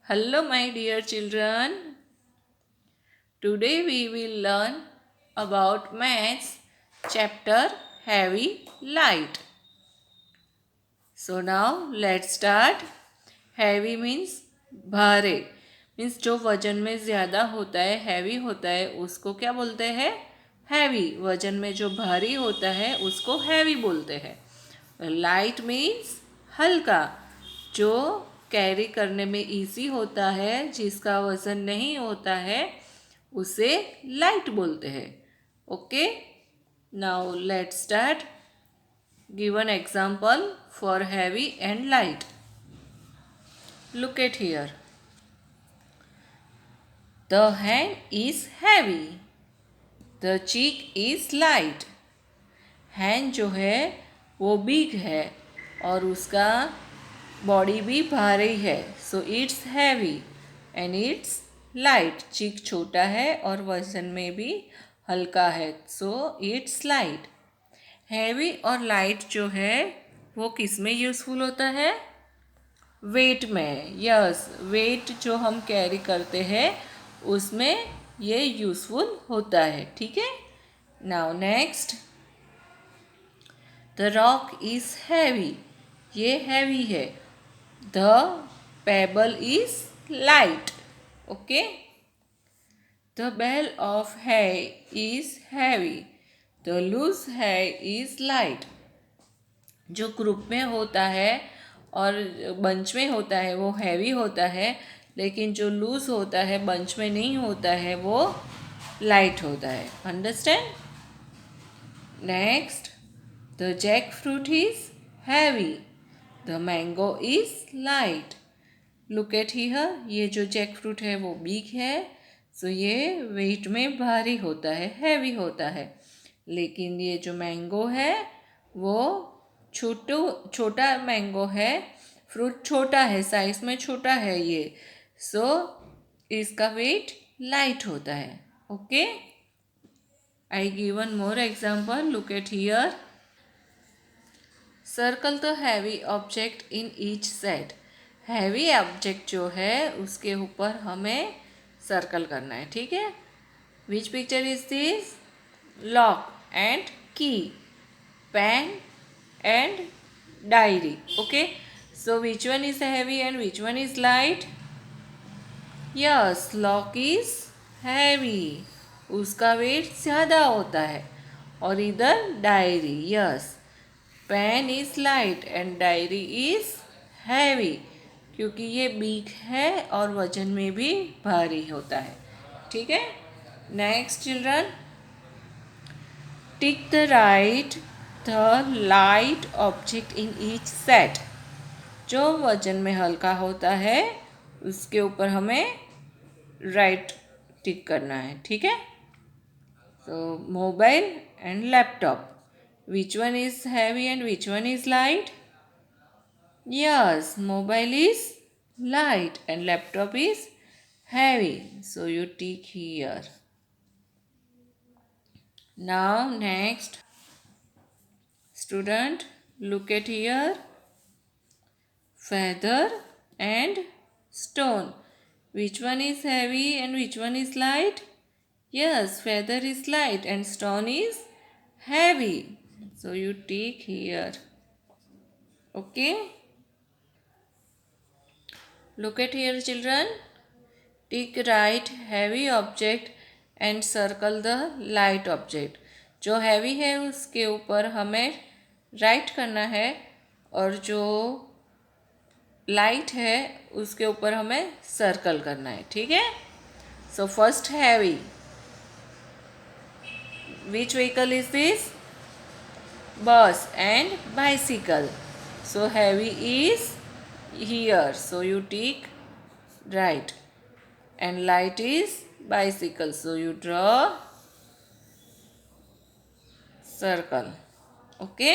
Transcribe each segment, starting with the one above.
Hello, my dear children. Today we will learn about maths chapter Heavy Light. So now let's start. Heavy means भारे means जो वजन में ज़्यादा होता है हैवी होता है उसको क्या बोलते हैं हैवी वजन में जो भारी होता है उसको हैवी बोलते हैं लाइट मीन्स हल्का जो कैरी करने में इजी होता है जिसका वजन नहीं होता है उसे लाइट बोलते हैं okay now let's start give an example for heavy and light look at here the hand is heavy the cheek is light hand जो है वो बिग है और उसका बॉडी भी भारी है so it's heavy and it's light chick छोटा है और वजन में भी हल्का है सो इट्स लाइट हैवी और लाइट जो है वो किस में यूज़फुल होता है वेट में यस वेट जो हम कैरी करते हैं उसमें ये यूज़फुल होता है ठीक है now next the rock is heavy ये हैवी है the pebble is light okay the bell of है इज़ हैवी द लूज है इज़ लाइट जो ग्रुप में होता है और बंच में होता है वो हैवी होता है लेकिन जो लूज होता है बंच में नहीं होता है वो लाइट होता है understand next the jackfruit is heavy the mango is light look at here ये जो जैक फ्रूट है वो बिग है सो ये वेट में भारी होता है हैवी होता है लेकिन ये जो मैंगो है वो छोटा मैंगो है फ्रूट छोटा है साइज में छोटा है ये सो इसका वेट लाइट होता है okay I give one more example look at here circle the heavy object in each set heavy object जो है उसके ऊपर हमें सर्कल करना है ठीक है which picture is this lock and की pen and diary okay so which one is heavy and which one is light yes lock is heavy उसका वेट ज़्यादा होता है और इधर diary yes pen is light and diary is heavy क्योंकि ये big है और वजन में भी भारी होता है ठीक है next children tick the right the light object in each set जो वजन में हल्का होता है उसके ऊपर हमें राइट टिक करना है ठीक है तो mobile and laptop which one is heavy and which one is light yes mobile is light and laptop is heavy so you tick here now next Student, look at here. Feather and stone. Which one is heavy and which one is light? Yes, feather is light and stone is heavy. So you take here. Okay. Look at here children. Tick right heavy object and circle the light object. जो heavy है उसके ऊपर हमें right करना है और जो light है उसके ऊपर हमें सर्कल करना है ठीक है so first heavy which vehicle is this bus and bicycle so heavy is here so you tick right and light is bicycle so you draw circle okay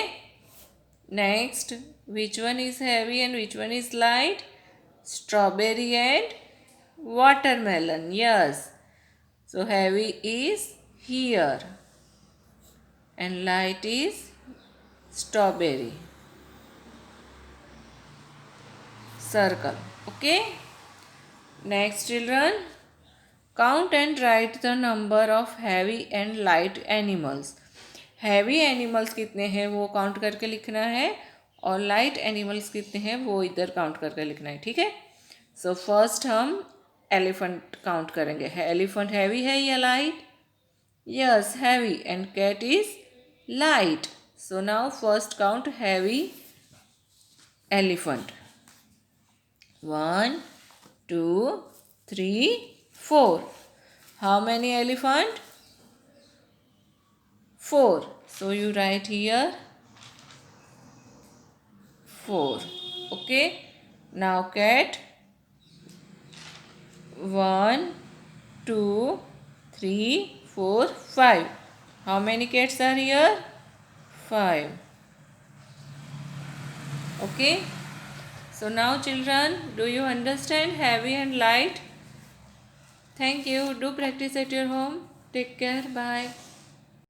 next which one is heavy and which one is light strawberry and watermelon yes so heavy is here and light is strawberry circle okay Next, children, count and write the number of heavy and light animals. Heavy animals कितने हैं वो count करके लिखना है, और light animals कितने हैं वो इधर काउंट करके लिखना है. ठीक है. सो फर्स्ट हम एलिफेंट काउंट करेंगे. एलिफेंट हैवी है या light? Yes, heavy. And cat is light. So now first count heavy elephant. 1, 2, 3, 4. How many elephant? 4. So you write here 4. Okay. Now cat. 1, 2, 3, 4, 5. How many cats are here? 5. Okay. So now children, do you understand heavy and light? Thank you. Do practice at your home. Take care. Bye.